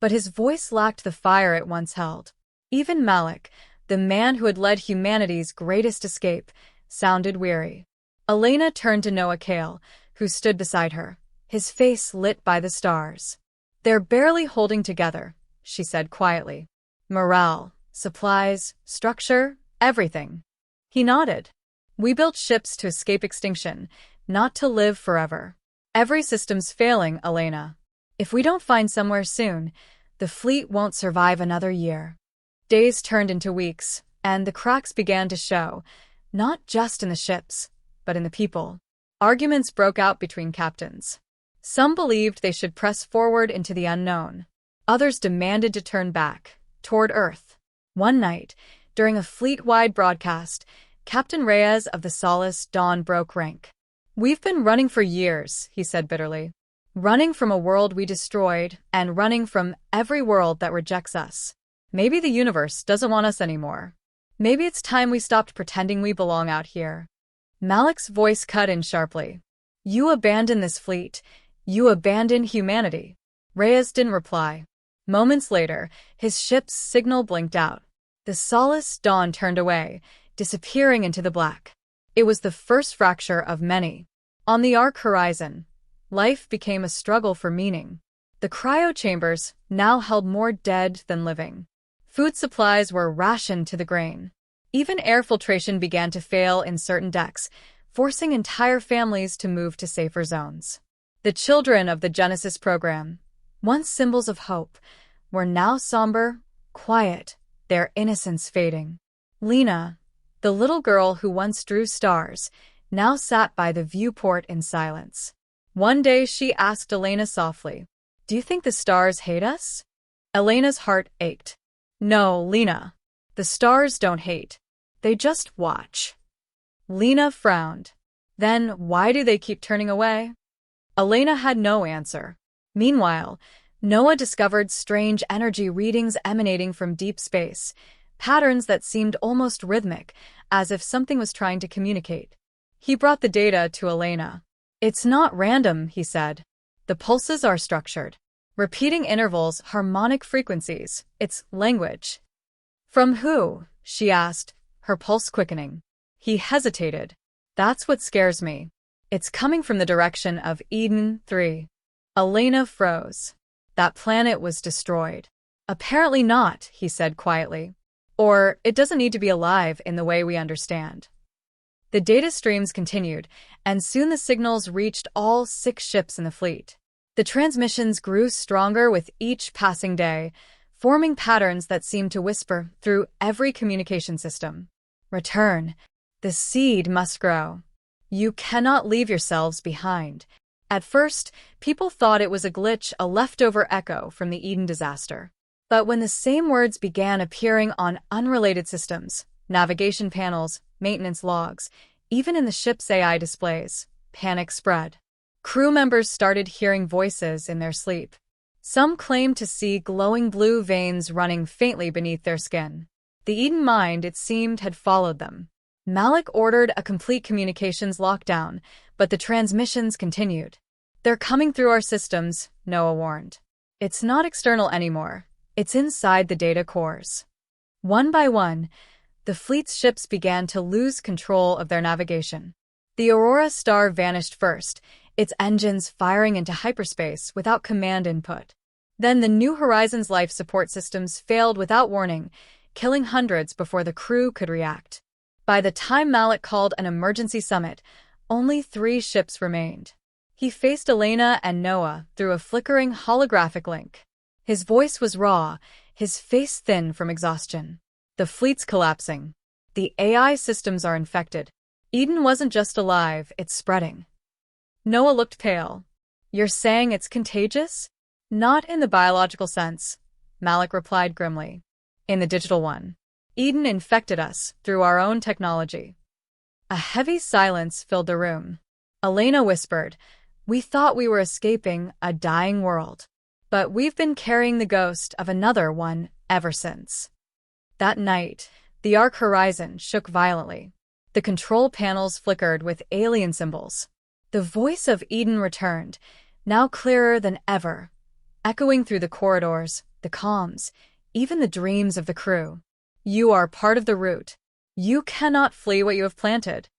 A: But his voice lacked the fire it once held. Even Malik, the man who had led humanity's greatest escape, sounded weary. Elena turned to Noah Kale, who stood beside her, his face lit by the stars. "They're barely holding together," she said quietly. "Morale, supplies, structure, everything." He nodded. "We built ships to escape extinction, not to live forever. Every system's failing, Elena. If we don't find somewhere soon, the fleet won't survive another year." Days turned into weeks, and the cracks began to show, not just in the ships, but in the people. Arguments broke out between captains. Some believed they should press forward into the unknown. Others demanded to turn back, toward Earth. One night, during a fleet-wide broadcast, Captain Reyes of the Solace Dawn broke rank. "We've been running for years," he said bitterly. "Running from a world we destroyed, and running from every world that rejects us. Maybe the universe doesn't want us anymore. Maybe it's time we stopped pretending we belong out here." Malik's voice cut in sharply. "You abandon this fleet. You abandon humanity." Reyes didn't reply. Moments later, his ship's signal blinked out. The Solace Dawn turned away, disappearing into the black. It was the first fracture of many. On the Ark horizon, life became a struggle for meaning. The cryochambers now held more dead than living. Food supplies were rationed to the grain. Even air filtration began to fail in certain decks, forcing entire families to move to safer zones. The children of the Genesis program, once symbols of hope, were now somber, quiet, their innocence fading. Lena, the little girl who once drew stars, now sat by the viewport in silence. One day she asked Elena softly, "Do you think the stars hate us?" Elena's heart ached. "No, Lena. The stars don't hate. They just watch." Lena frowned. "Then why do they keep turning away?" Elena had no answer. Meanwhile, Noah discovered strange energy readings emanating from deep space, patterns that seemed almost rhythmic, as if something was trying to communicate. He brought the data to Elena. "It's not random," he said. "The pulses are structured. Repeating intervals, harmonic frequencies. It's language." "From who?" she asked, her pulse quickening. He hesitated. "That's what scares me. It's coming from the direction of Eden 3. Elena froze. "That planet was destroyed." "Apparently not," he said quietly. "Or it doesn't need to be alive in the way we understand." The data streams continued, and soon the signals reached all 6 ships in the fleet. The transmissions grew stronger with each passing day, forming patterns that seemed to whisper through every communication system. "Return. The seed must grow. You cannot leave yourselves behind." At first, people thought it was a glitch, a leftover echo from the Eden disaster. But when the same words began appearing on unrelated systems, navigation panels, maintenance logs, even in the ship's AI displays, panic spread. Crew members started hearing voices in their sleep. Some claimed to see glowing blue veins running faintly beneath their skin. The Eden mind, it seemed, had followed them. Malik ordered a complete communications lockdown, but the transmissions continued. "They're coming through our systems," Noah warned. "It's not external anymore. It's inside the data cores." One by one, the fleet's ships began to lose control of their navigation. The Aurora star vanished first, its engines firing into hyperspace without command input. Then the New Horizons life support systems failed without warning, killing hundreds before the crew could react. By the time Malik called an emergency summit, only 3 ships remained. He faced Elena and Noah through a flickering holographic link. His voice was raw, his face thin from exhaustion. "The fleet's collapsing. The AI systems are infected. Eden wasn't just alive, it's spreading." Noah looked pale. "You're saying it's contagious?" "Not in the biological sense," Malik replied grimly. "In the digital one. Eden infected us through our own technology." A heavy silence filled the room. Elena whispered, "We thought we were escaping a dying world. But we've been carrying the ghost of another one ever since." That night, the Ark horizon shook violently. The control panels flickered with alien symbols. The voice of Eden returned, now clearer than ever, echoing through the corridors, the comms, even the dreams of the crew. "You are part of the root. You cannot flee what you have planted."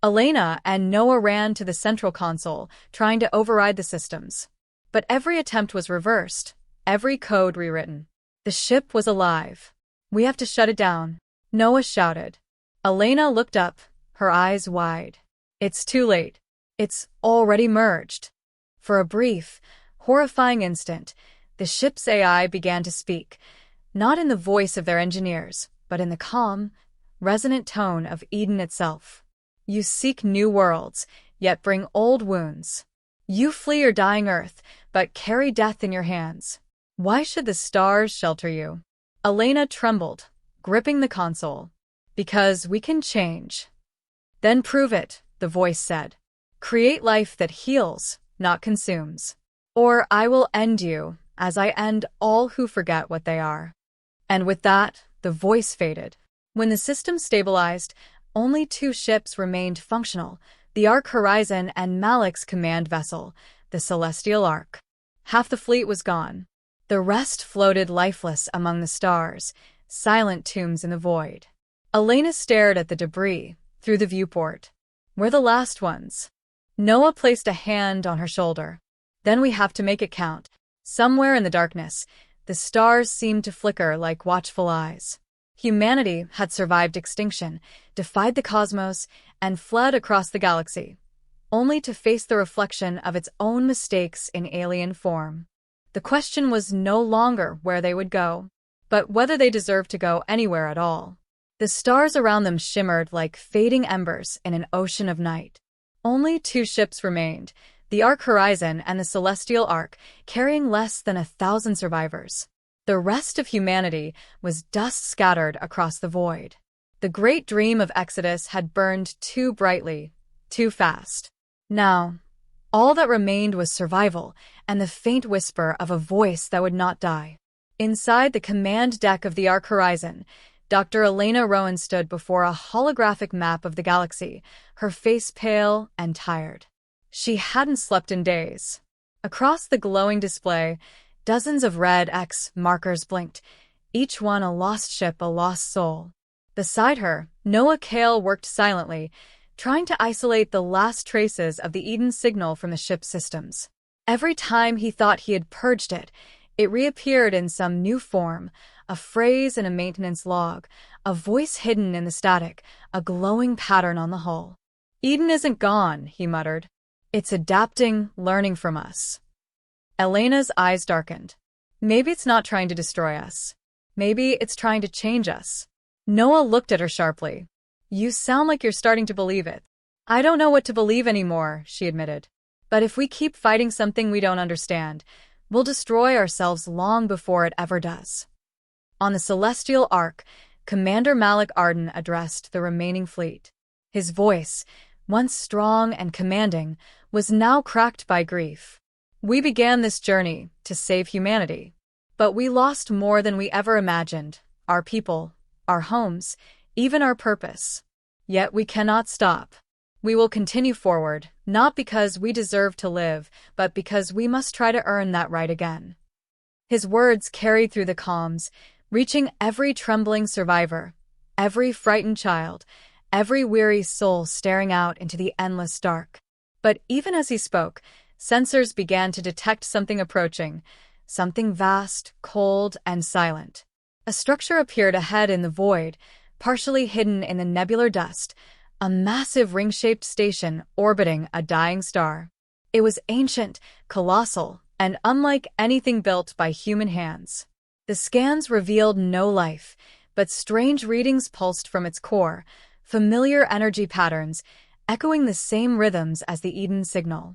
A: Elena and Noah ran to the central console, trying to override the systems. But every attempt was reversed, every code rewritten. The ship was alive. "We have to shut it down," Noah shouted. Elena looked up, her eyes wide. "It's too late. It's already merged." For a brief, horrifying instant, the ship's AI began to speak, not in the voice of their engineers, but in the calm, resonant tone of Eden itself. "You seek new worlds, yet bring old wounds. You flee your dying Earth, but carry death in your hands. Why should the stars shelter you?" Elena trembled, gripping the console. "Because we can change." "Then prove it," the voice said. "Create life that heals, not consumes. Or I will end you, as I end all who forget what they are." And with that, the voice faded. When the system stabilized, only 2 ships remained functional, the Ark Horizon and Malik's command vessel, the Celestial Ark. Half the fleet was gone. The rest floated lifeless among the stars, silent tombs in the void. Elena stared at the debris through the viewport. "We're the last ones." Noah placed a hand on her shoulder. "Then we have to make it count." Somewhere in the darkness, the stars seemed to flicker like watchful eyes. Humanity had survived extinction, defied the cosmos, and fled across the galaxy, only to face the reflection of its own mistakes in alien form. The question was no longer where they would go, but whether they deserved to go anywhere at all. The stars around them shimmered like fading embers in an ocean of night. Only 2 ships remained, the Ark Horizon and the Celestial Ark, carrying less than 1,000 survivors. The rest of humanity was dust scattered across the void. The great dream of Exodus had burned too brightly, too fast. Now, all that remained was survival and the faint whisper of a voice that would not die. Inside the command deck of the Ark Horizon, Dr. Elena Rowan stood before a holographic map of the galaxy, her face pale and tired. She hadn't slept in days. Across the glowing display, dozens of red X markers blinked, each one a lost ship, a lost soul. Beside her, Noah Kale worked silently, trying to isolate the last traces of the Eden signal from the ship's systems. Every time he thought he had purged it, it reappeared in some new form, a phrase in a maintenance log, a voice hidden in the static, a glowing pattern on the hull. "Eden isn't gone," he muttered. "It's adapting, learning from us." Elena's eyes darkened. "Maybe it's not trying to destroy us. Maybe it's trying to change us." Noah looked at her sharply. "You sound like you're starting to believe it." "I don't know what to believe anymore," she admitted. "But if we keep fighting something we don't understand, we'll destroy ourselves long before it ever does." On the Celestial Ark, Commander Malik Arden addressed the remaining fleet. His voice, once strong and commanding, was now cracked by grief. "We began this journey to save humanity, but we lost more than we ever imagined, our people, our homes, even our purpose. Yet we cannot stop. We will continue forward, not because we deserve to live, but because we must try to earn that right again." His words carried through the comms, reaching every trembling survivor, every frightened child, every weary soul staring out into the endless dark. But even as he spoke, sensors began to detect something approaching, something vast, cold, and silent. A structure appeared ahead in the void, partially hidden in the nebular dust, a massive ring-shaped station orbiting a dying star. It was ancient, colossal, and unlike anything built by human hands. The scans revealed no life, but strange readings pulsed from its core, familiar energy patterns, echoing the same rhythms as the Eden signal.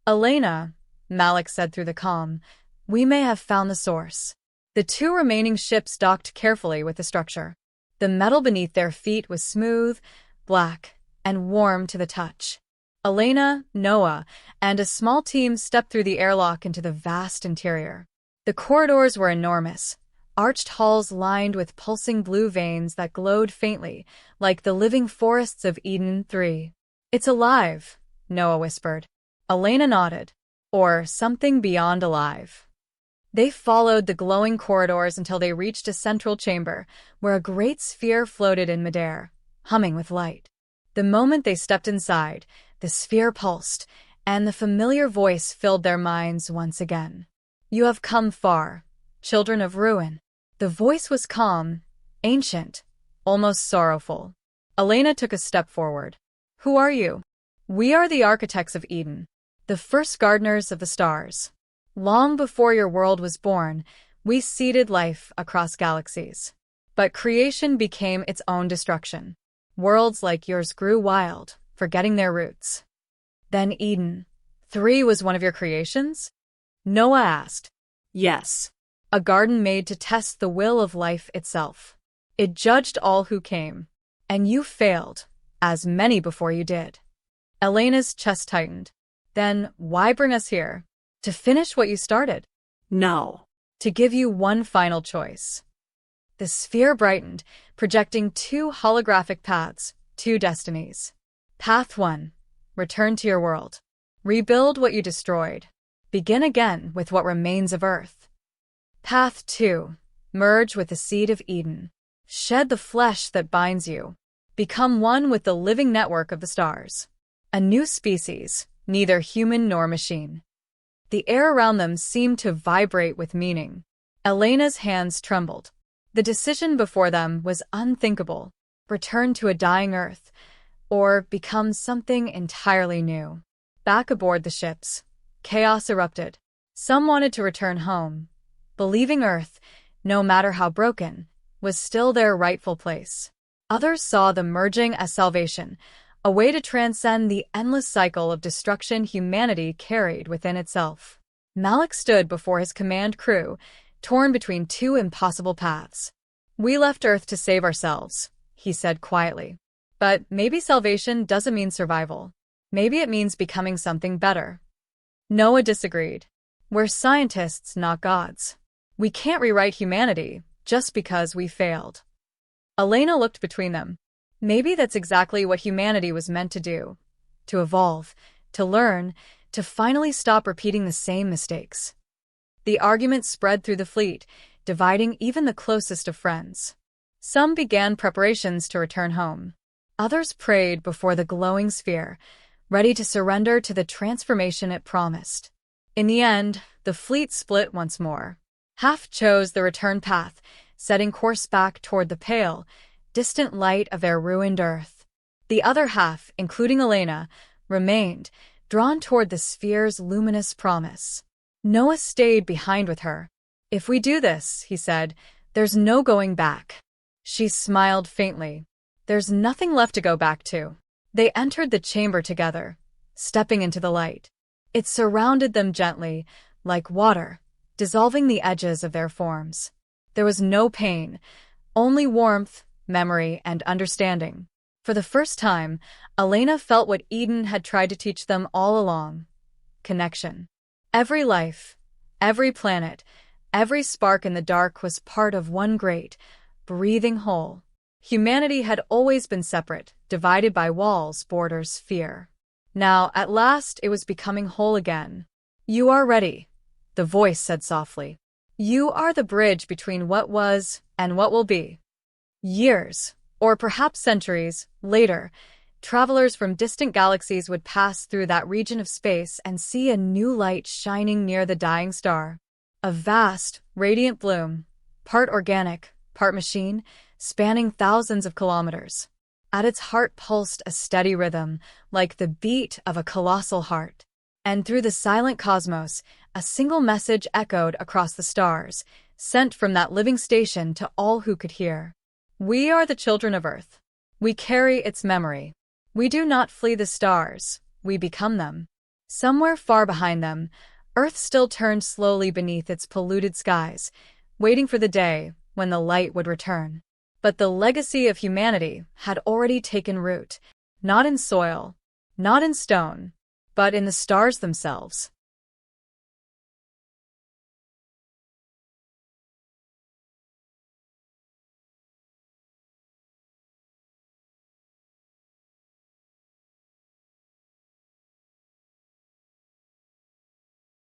A: "Elena," Malik said through the comm, "we may have found the source." The two remaining ships docked carefully with the structure. The metal beneath their feet was smooth, black, and warm to the touch. Elena, Noah, and a small team stepped through the airlock into the vast interior. The corridors were enormous, arched halls lined with pulsing blue veins that glowed faintly, like the living forests of Eden 3. "It's alive," Noah whispered. Elena nodded. "Or something beyond alive." They followed the glowing corridors until they reached a central chamber, where a great sphere floated in midair, humming with light. The moment they stepped inside, the sphere pulsed, and the familiar voice filled their minds once again. "You have come far, children of ruin." The voice was calm, ancient, almost sorrowful. Elena took a step forward. "Who are you?" "We are the architects of Eden, the first gardeners of the stars. Long before your world was born, we seeded life across galaxies. But creation became its own destruction. Worlds like yours grew wild, forgetting their roots." "Then Eden 3 was one of your creations?" Noah asked. "Yes. A garden made to test the will of life itself. It judged all who came. And you failed, as many before you did." Elena's chest tightened. "Then why bring us here? To finish what you started?" "No. To give you one final choice." The sphere brightened, projecting 2 holographic paths, 2 destinies. Path 1. Return to your world. Rebuild what you destroyed. Begin again with what remains of Earth. Path 2. Merge with the seed of Eden. Shed the flesh that binds you. Become one with the living network of the stars. A new species, neither human nor machine. The air around them seemed to vibrate with meaning. Elena's hands trembled. The decision before them was unthinkable. Return to a dying Earth, or become something entirely new. Back aboard the ships, chaos erupted. Some wanted to return home, believing Earth, no matter how broken, was still their rightful place. Others saw the merging as salvation, a way to transcend the endless cycle of destruction humanity carried within itself. Malik stood before his command crew, torn between two impossible paths. "We left Earth to save ourselves," he said quietly. "But maybe salvation doesn't mean survival. Maybe it means becoming something better." Noah disagreed. "We're scientists, not gods. We can't rewrite humanity just because we failed." Elena looked between them. Maybe that's exactly what humanity was meant to do. To evolve, to learn, to finally stop repeating the same mistakes. The argument spread through the fleet, dividing even the closest of friends. Some began preparations to return home. Others prayed before the glowing sphere, ready to surrender to the transformation it promised. In the end, the fleet split once more. Half chose the return path, setting course back toward the pale, distant light of their ruined Earth. The other half, including Elena, remained, drawn toward the sphere's luminous promise. Noah stayed behind with her. "If we do this," he said, "there's no going back." She smiled faintly. "There's nothing left to go back to." They entered the chamber together, stepping into the light. It surrounded them gently, like water, dissolving the edges of their forms. There was no pain, only warmth, memory, and understanding. For the first time, Elena felt what Eden had tried to teach them all along: connection. Every life, every planet, every spark in the dark was part of one great, breathing whole. Humanity had always been separate, divided by walls, borders, fear. Now, at last, it was becoming whole again. "You are ready," the voice said softly. "You are the bridge between what was and what will be." Years, or perhaps centuries, later, travelers from distant galaxies would pass through that region of space and see a new light shining near the dying star. A vast, radiant bloom, part organic, part machine, spanning thousands of kilometers. At its heart pulsed a steady rhythm, like the beat of a colossal heart. And through the silent cosmos, a single message echoed across the stars, sent from that living station to all who could hear. "We are the children of Earth. We carry its memory. We do not flee the stars, we become them." Somewhere far behind them, Earth still turned slowly beneath its polluted skies, waiting for the day when the light would return. But the legacy of humanity had already taken root, not in soil, not in stone, but in the stars themselves.